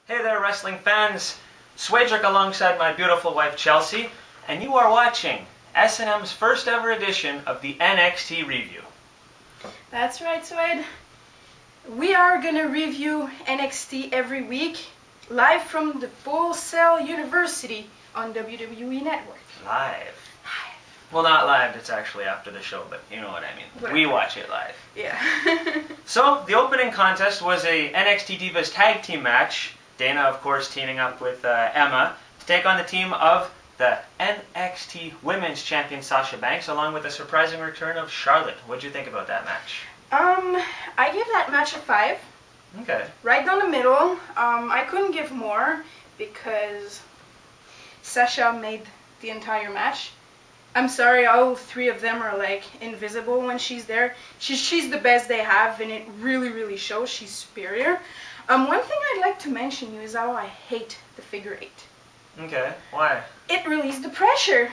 Hey there, wrestling fans. Swedrick alongside my beautiful wife Chelsea, and you are watching S&M's first ever edition of the NXT review. That's right, Swed. We are gonna review NXT every week, live from the Full Sail University on WWE Network. Live. Well, not live, it's actually after the show, but you know what I mean. Whatever. We watch it live. Yeah. So, the opening contest was a NXT Divas tag team match. Dana, of course, teaming up with Emma to take on the team of the NXT Women's Champion Sasha Banks, along with the surprising return of Charlotte. What'd you think about that match? I give that match a 5. Okay. Right down the middle. I couldn't give more because Sasha made the entire match. I'm sorry, all three of them are like invisible when she's there. She's the best they have, and it really, really shows. She's superior. One thing I'd like to mention is how I hate the figure 8. Okay. Why? It relieves the pressure.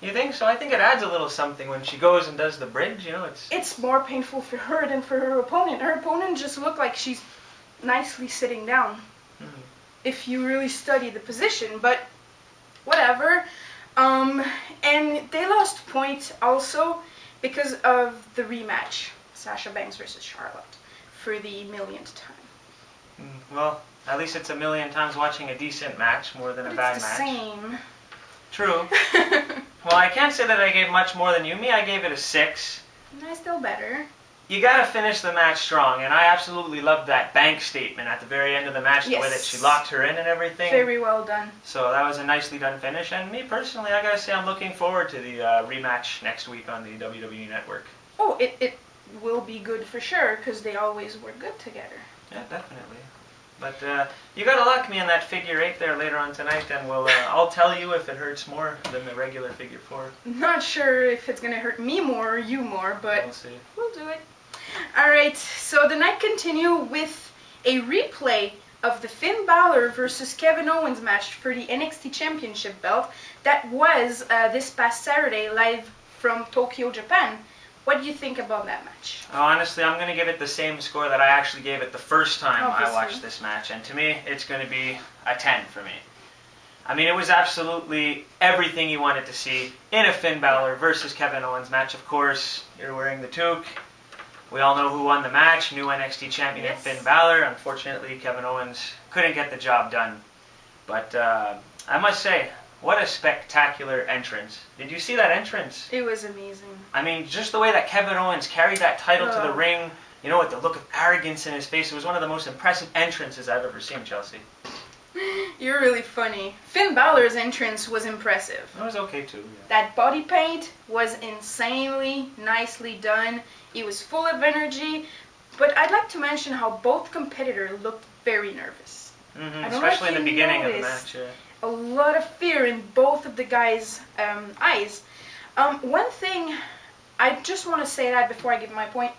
You think so? I think it adds a little something when she goes and does the bridge, you know, It's more painful for her than for her opponent. Her opponent just looked like she's nicely sitting down. Mm-hmm. If you really study the position, but whatever. And they lost points also because of the rematch, Sasha Banks versus Charlotte, for the millionth time. Well, at least it's a million times watching a decent match more than a bad match. It's the same. True. Well, I can't say that I gave much more than you. I gave it a 6. Nice, still better. You gotta finish the match strong, and I absolutely loved that bank statement at the very end of the match, Yes. the way that she locked her in and everything. Very well done. So that was a nicely done finish, and me personally, I gotta say I'm looking forward to the rematch next week on the WWE Network. Oh, it will be good for sure, because they always work good together. Yeah, definitely. But you gotta lock me in that figure 8 there later on tonight, and I'll tell you if it hurts more than the regular figure 4. Not sure if it's gonna hurt me more or you more, but We'll see. we'll do it. Alright, so the night continued with a replay of the Finn Balor versus Kevin Owens match for the NXT Championship belt that was this past Saturday live from Tokyo, Japan. What do you think about that match? Honestly, I'm going to give it the same score that I actually gave it the first time Obviously. I watched this match. And to me, it's going to be a 10 for me. I mean, it was absolutely everything you wanted to see in a Finn Balor versus Kevin Owens match. Of course, you're wearing the toque. We all know who won the match. New NXT champion Yes. Finn Balor. Unfortunately, Kevin Owens couldn't get the job done. But I must say, what a spectacular entrance. Did you see that entrance? It was amazing. I mean, just the way that Kevin Owens carried that title to the Ugh. ring, you know, with the look of arrogance in his face. It was one of the most impressive entrances I've ever seen, Chelsea. You're really funny. Finn Balor's entrance was impressive. It was okay, too. Yeah. That body paint was insanely nicely done. It was full of energy. But I'd like to mention how both competitors looked very nervous. Mm-hmm. I don't know Especially if in the you beginning of the noticed. match. Yeah. A lot of fear in both of the guys' eyes. One thing, I just want to say that before I give my point,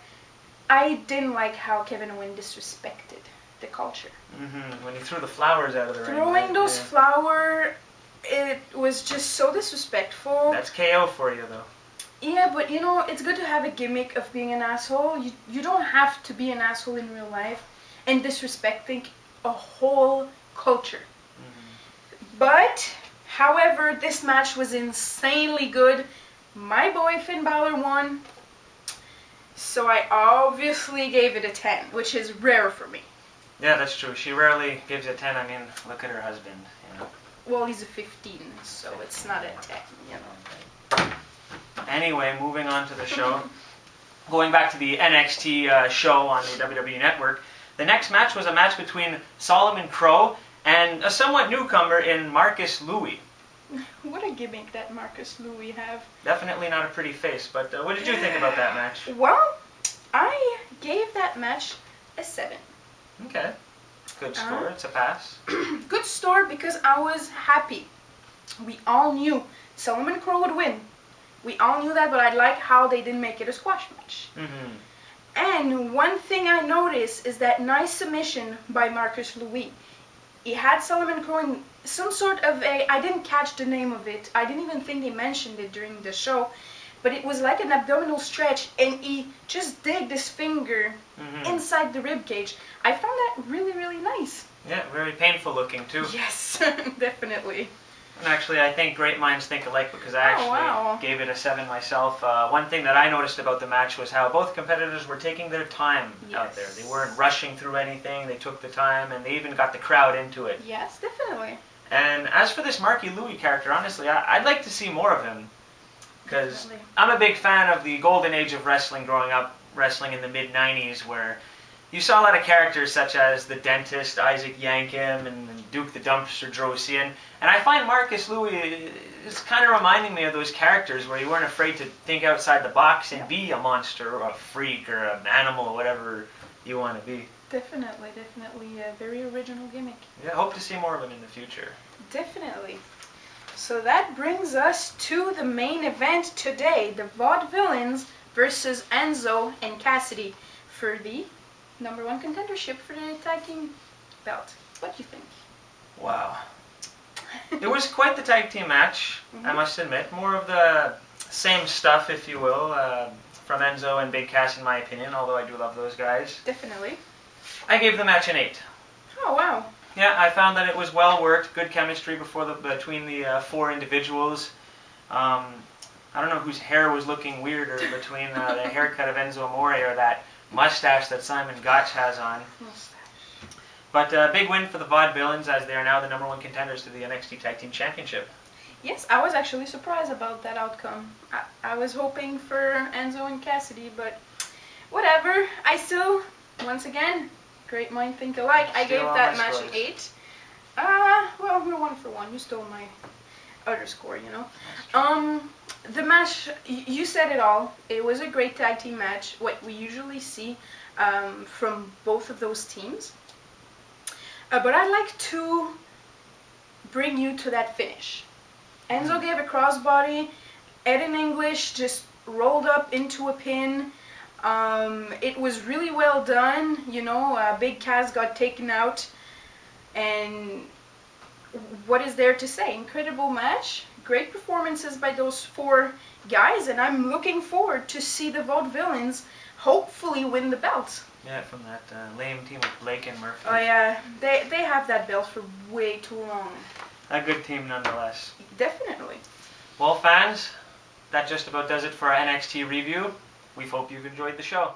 I didn't like how Kevin Owens disrespected the culture. Mm-hmm. When he threw the flowers out of the ring. Throwing right? those Yeah. flowers, it was just so disrespectful. That's KO for you, though. Yeah, but you know, it's good to have a gimmick of being an asshole. You don't have to be an asshole in real life and disrespecting a whole culture. But, however, this match was insanely good. My boy Finn Balor won, so I obviously gave it a 10, which is rare for me. Yeah, that's true. She rarely gives a 10. I mean, look at her husband, you know. Well, he's a 15, so it's not a 10, you know. Anyway, moving on to the show. Going back to the NXT show on the WWE Network, the next match was a match between Solomon Crowe and a somewhat newcomer in Marcus Louie. What a gimmick that Marcus Louie have. Definitely not a pretty face, but what did you think about that match? Well, I gave that match a 7. Okay. Good score. It's a pass. Good story because I was happy. We all knew Solomon Crowe would win. We all knew that, but I like how they didn't make it a squash match. Mm-hmm. And one thing I noticed is that nice submission by Marcus Louie. He had Solomon Crowe in some sort of I didn't catch the name of it. I didn't even think they mentioned it during the show. But it was like an abdominal stretch, and he just digged his finger inside the rib cage. I found that really, really nice. Yeah, very painful looking too. Yes, definitely. And actually, I think great minds think alike because I actually gave it a 7 myself. One thing that I noticed about the match was how both competitors were taking their time out there. They weren't rushing through anything. They took the time, and they even got the crowd into it. Yes, definitely. And as for this Marky Louie character, honestly, I'd like to see more of him. Because I'm a big fan of the golden age of wrestling growing up, wrestling in the mid-90s, where you saw a lot of characters such as the Dentist, Isaac Yankem, and Duke the Dumpster Drossian. And I find Marcus Louie is kind of reminding me of those characters where you weren't afraid to think outside the box and be a monster or a freak or an animal or whatever you want to be. Definitely a very original gimmick. Yeah, hope to see more of him in the future. Definitely. So that brings us to the main event today, the Vaudevillains versus Enzo and Cassidy for the #1 contendership for the tag team belt. What do you think? Wow. It was quite the tag team match, I must admit. More of the same stuff, if you will, from Enzo and Big Cass in my opinion, although I do love those guys. Definitely. I gave the match an 8. Oh, wow. Yeah, I found that it was well worked, good chemistry between the 4 individuals. I don't know whose hair was looking weirder between the haircut of Enzo Amore or that mustache that Simon Gotch has on. But big win for the Vaudevillains as they are now the #1 contenders to the NXT Tag Team Championship. Yes, I was actually surprised about that outcome. I was hoping for Enzo and Cassidy, but whatever. I still, once again, great mind think alike. I gave that match an 8. Well, we're 1 for 1. You stole my other score, you know. The match, you said it all. It was a great tag team match, what we usually see from both of those teams. But I'd like to bring you to that finish. Enzo gave a crossbody. Ed English just rolled up into a pin. It was really well done. You know, Big Cass got taken out. And what is there to say? Incredible match. Great performances by those 4 guys. And I'm looking forward to see the Vaudevillains hopefully win the belt. Yeah, from that lame team of Blake and Murphy. Oh yeah, they have that belt for way too long. A good team nonetheless. Definitely. Well, fans, that just about does it for our NXT review. We hope you've enjoyed the show.